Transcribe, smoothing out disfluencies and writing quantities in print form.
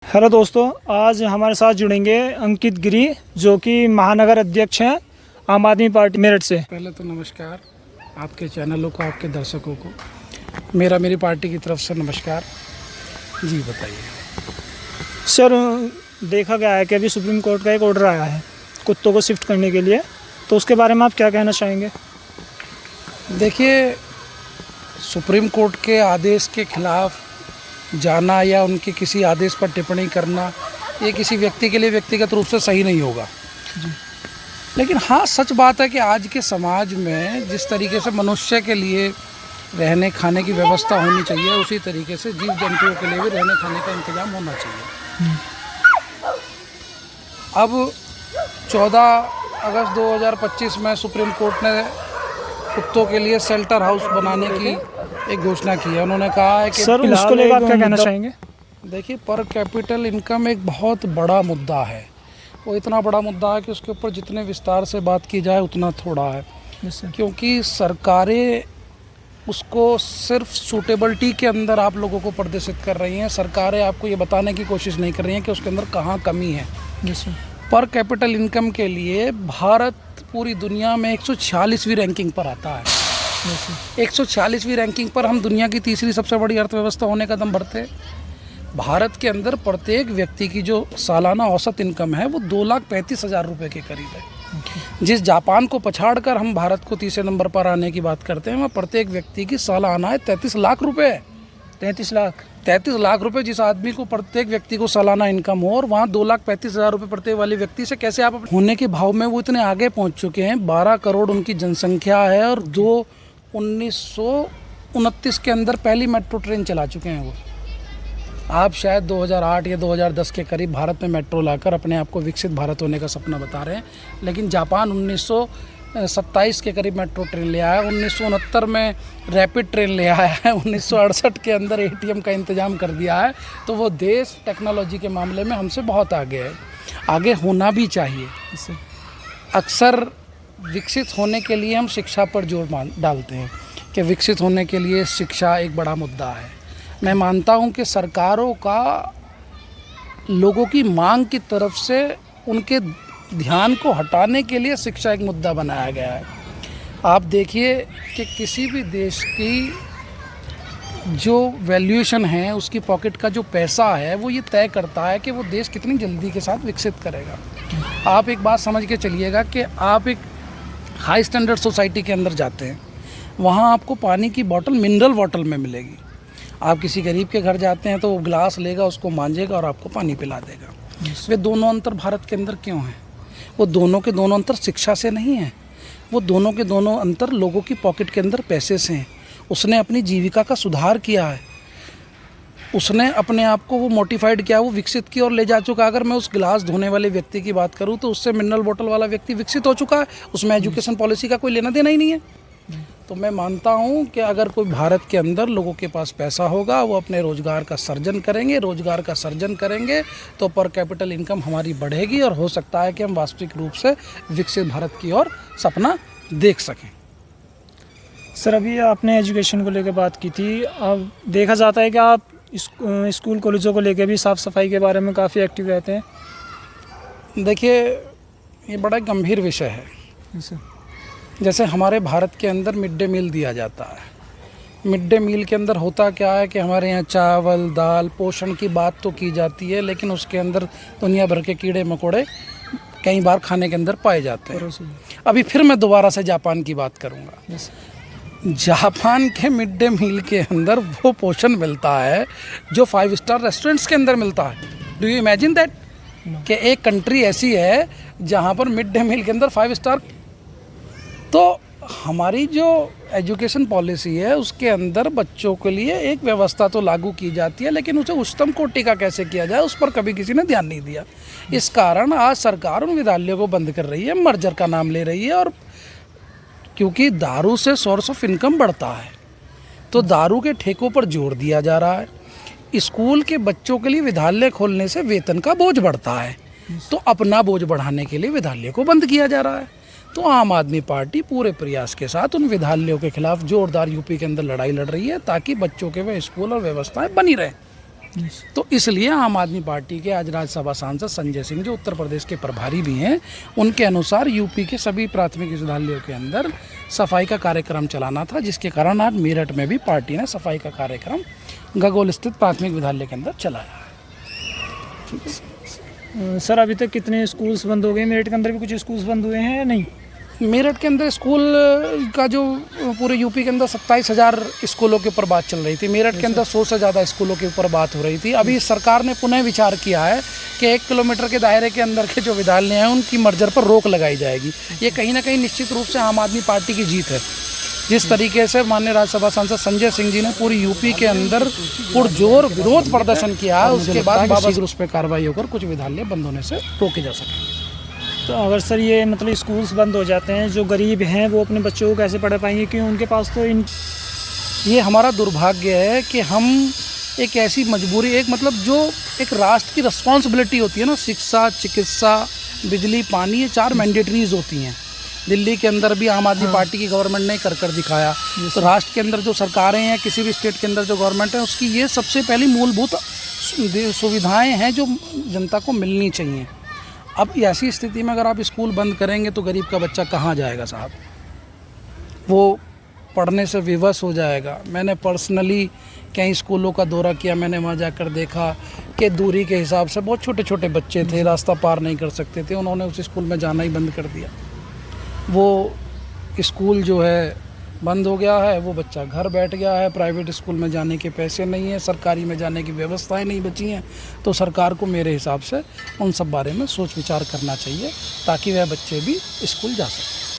Hello दोस्तों, आज हमारे साथ जुड़ेंगे अंकित गिरी जो कि महानगर अध्यक्ष हैं आम आदमी पार्टी मेरठ से। पहले तो नमस्कार आपके चैनलों को, आपके दर्शकों को मेरी पार्टी की तरफ से नमस्कार। जी बताइए। सर, देखा गया है कि अभी सुप्रीम कोर्ट का एक ऑर्डर आया है कुत्तों को शिफ्ट करने के लिए, तो उसके बारे में आप क्या कहना चाहेंगे? देखिए, सुप्रीम कोर्ट के आदेश के खिलाफ जाना या उनके किसी आदेश पर टिप्पणी करना ये किसी व्यक्ति के लिए व्यक्तिगत रूप से सही नहीं होगा। लेकिन हाँ, सच बात है कि आज के समाज में जिस तरीके से मनुष्य के लिए रहने खाने की व्यवस्था होनी चाहिए, उसी तरीके से जीव जंतुओं के लिए भी रहने खाने का इंतजाम होना चाहिए। अब 14 अगस्त 2025 में सुप्रीम कोर्ट ने कुत्तों के लिए शेल्टर हाउस बनाने की एक घोषणा की है। उन्होंने कहा है कि सर, उसको लेकर आप क्या कहना चाहेंगे? देखिए, पर कैपिटल इनकम एक बहुत बड़ा मुद्दा है। वो इतना बड़ा मुद्दा है कि उसके ऊपर जितने विस्तार से बात की जाए उतना थोड़ा है, क्योंकि सरकारें उसको सिर्फ सूटेबिलिटी के अंदर आप लोगों को प्रदर्शित कर रही हैं। सरकारें आपको ये बताने की कोशिश नहीं कर रही हैं कि उसके अंदर कहाँ कमी है। पर कैपिटल इनकम के लिए भारत पूरी दुनिया में 146वीं रैंकिंग पर आता है। 146वीं रैंकिंग पर हम दुनिया की तीसरी सबसे बड़ी अर्थव्यवस्था होने का दम भरते हैं। भारत के अंदर प्रत्येक व्यक्ति की जो सालाना औसत इनकम है वो 2,35,000 रुपये के करीब है। जिस जापान को पछाड़कर हम भारत को तीसरे नंबर पर आने की बात करते हैं, वहाँ प्रत्येक व्यक्ति की सालाना है 33 लाख रुपये। 33 लाख रुपए जिस आदमी को, प्रत्येक व्यक्ति को सालाना इनकम हो, और वहाँ 2,35,000 रुपये प्रत्येक वाले व्यक्ति से कैसे आप होने के भाव में वो इतने आगे पहुँच चुके हैं। 12 करोड़ उनकी जनसंख्या है और 1929 के अंदर पहली मेट्रो ट्रेन चला चुके हैं वो। आप शायद 2008 या 2010 के करीब भारत में मेट्रो लाकर अपने आप को विकसित भारत होने का सपना बता रहे हैं, लेकिन जापान 1927 के करीब मेट्रो ट्रेन ले आया, 1969 में रैपिड ट्रेन ले आया है, 1968 के अंदर ATM का इंतज़ाम कर दिया है। तो वो देश टेक्नोलॉजी के मामले में हमसे बहुत आगे है। आगे होना भी चाहिए। अक्सर विकसित होने के लिए हम शिक्षा पर जोर डालते हैं कि विकसित होने के लिए शिक्षा एक बड़ा मुद्दा है। मैं मानता हूं कि सरकारों का लोगों की मांग की तरफ से उनके ध्यान को हटाने के लिए शिक्षा एक मुद्दा बनाया गया है। आप देखिए कि किसी भी देश की जो वैल्यूएशन है, उसकी पॉकेट का जो पैसा है, वो ये तय करता है कि वो देश कितनी जल्दी के साथ विकसित करेगा। आप एक बात समझ के चलिएगा कि आप एक हाई स्टैंडर्ड सोसाइटी के अंदर जाते हैं, वहाँ आपको पानी की बोतल मिनरल वाटर में मिलेगी। आप किसी गरीब के घर जाते हैं तो वो गिलास लेगा, उसको मांझेगा और आपको पानी पिला देगा। वे दोनों अंतर भारत के अंदर क्यों हैं? वो दोनों के दोनों अंतर शिक्षा से नहीं है, वो दोनों के दोनों अंतर लोगों की पॉकेट के अंदर पैसे से हैं। उसने अपनी जीविका का सुधार किया है, उसने अपने आप को वो मोटिफाइड किया, वो विकसित की और ले जा चुका। अगर मैं उस गिलास धोने वाले व्यक्ति की बात करूं तो उससे मिनरल बोतल वाला व्यक्ति विकसित हो चुका है। उसमें एजुकेशन पॉलिसी का कोई लेना देना ही नहीं है। तो मैं मानता हूं कि अगर कोई भारत के अंदर लोगों के पास पैसा होगा, वो अपने रोज़गार का सर्जन करेंगे। रोज़गार का सर्जन करेंगे तो पर कैपिटल इनकम हमारी बढ़ेगी और हो सकता है कि हम वास्तविक रूप से विकसित भारत की ओर सपना देख सकें। सर, अभी आपने एजुकेशन को लेकर बात की थी। अब देखा जाता है कि आप स्कूल कॉलेजों को लेकर भी साफ़ सफाई के बारे में काफ़ी एक्टिव रहते हैं। देखिए, ये बड़ा गंभीर विषय है। जैसे हमारे भारत के अंदर मिड डे मील दिया जाता है। मिड डे मील के अंदर होता क्या है कि हमारे यहाँ चावल, दाल, पोषण की बात तो की जाती है, लेकिन उसके अंदर दुनिया भर के कीड़े मकोड़े कई बार खाने के अंदर पाए जाते हैं। अभी फिर मैं दोबारा से जापान की बात करूँगा। जापान के मिड डे मील के अंदर वो पोषण मिलता है जो 5 स्टार रेस्टोरेंट्स के अंदर मिलता है। डू यू इमेजिन दैट कि एक कंट्री ऐसी है जहाँ पर मिड डे मील के अंदर 5 स्टार। तो हमारी जो एजुकेशन पॉलिसी है उसके अंदर बच्चों के लिए एक व्यवस्था तो लागू की जाती है, लेकिन उसे उच्चतम कोटि का कैसे किया जाए उस पर कभी किसी ने ध्यान नहीं दिया। इस कारण आज सरकार उन विद्यालयों को बंद कर रही है, मर्जर का नाम ले रही है। और क्योंकि दारू से सोर्स ऑफ इनकम बढ़ता है तो दारू के ठेकों पर जोर दिया जा रहा है। स्कूल के बच्चों के लिए विद्यालय खोलने से वेतन का बोझ बढ़ता है, तो अपना बोझ बढ़ाने के लिए विद्यालय को बंद किया जा रहा है। तो आम आदमी पार्टी पूरे प्रयास के साथ उन विद्यालयों के खिलाफ जोरदार यूपी के अंदर लड़ाई लड़ रही है ताकि बच्चों के वह स्कूल और व्यवस्थाएं बनी रहें। तो इसलिए आम आदमी पार्टी के आज राज्यसभा सांसद संजय सिंह, जो उत्तर प्रदेश के प्रभारी भी हैं, उनके अनुसार यूपी के सभी प्राथमिक विद्यालयों के अंदर सफाई का कार्यक्रम चलाना था, जिसके कारण आज मेरठ में भी पार्टी ने सफाई का कार्यक्रम गगोल स्थित प्राथमिक विद्यालय के अंदर चलाया। सर अभी तक कितने स्कूल्स बंद हो गए? मेरठ के अंदर भी कुछ स्कूल्स बंद हुए हैं या नहीं? मेरठ के अंदर स्कूल का जो पूरे यूपी के अंदर 27,000 स्कूलों के ऊपर बात चल रही थी, मेरठ के अंदर 100 से ज़्यादा स्कूलों के ऊपर बात हो रही थी। अभी सरकार ने पुनः विचार किया है कि 1 किलोमीटर के दायरे के अंदर के जो विद्यालय हैं उनकी मर्जर पर रोक लगाई जाएगी। ये कहीं ना कहीं निश्चित रूप से आम आदमी पार्टी की जीत है। जिस तरीके से माननीय राज्यसभा सांसद संजय सिंह जी ने पूरी यूपी के अंदर पुरजोर विरोध प्रदर्शन किया है, उसके बाद बाबा उस पर कार्रवाई होकर कुछ विद्यालय बंद होने से रोके जा सके। तो अगर सर ये मतलब स्कूल्स बंद हो जाते हैं, जो गरीब हैं वो अपने बच्चों को कैसे पढ़ा पाएंगे? क्योंकि उनके पास तो ये हमारा दुर्भाग्य है कि हम एक ऐसी मजबूरी, एक मतलब जो एक राष्ट्र की रिस्पॉन्सिबिलिटी होती है ना, शिक्षा, चिकित्सा, बिजली, पानी, ये 4 मैंडेटरीज होती हैं। दिल्ली के अंदर भी आम आदमी पार्टी की गवर्नमेंट ने कर दिखाया। तो राष्ट्र के अंदर जो सरकारें हैं, किसी भी स्टेट के अंदर जो गवर्नमेंट है, उसकी ये सबसे पहली मूलभूत सुविधाएं हैं जो जनता को मिलनी चाहिए। अब ऐसी स्थिति में अगर आप स्कूल बंद करेंगे तो गरीब का बच्चा कहाँ जाएगा साहब? वो पढ़ने से विवश हो जाएगा। मैंने पर्सनली कई स्कूलों का दौरा किया, मैंने वहाँ जाकर देखा कि दूरी के हिसाब से बहुत छोटे छोटे बच्चे थे, रास्ता पार नहीं कर सकते थे, उन्होंने उस स्कूल में जाना ही बंद कर दिया। वो स्कूल जो है बंद हो गया है, वो बच्चा घर बैठ गया है। प्राइवेट स्कूल में जाने के पैसे नहीं हैं, सरकारी में जाने की व्यवस्थाएं नहीं बची हैं। तो सरकार को मेरे हिसाब से उन सब बारे में सोच विचार करना चाहिए ताकि वह बच्चे भी स्कूल जा सकें।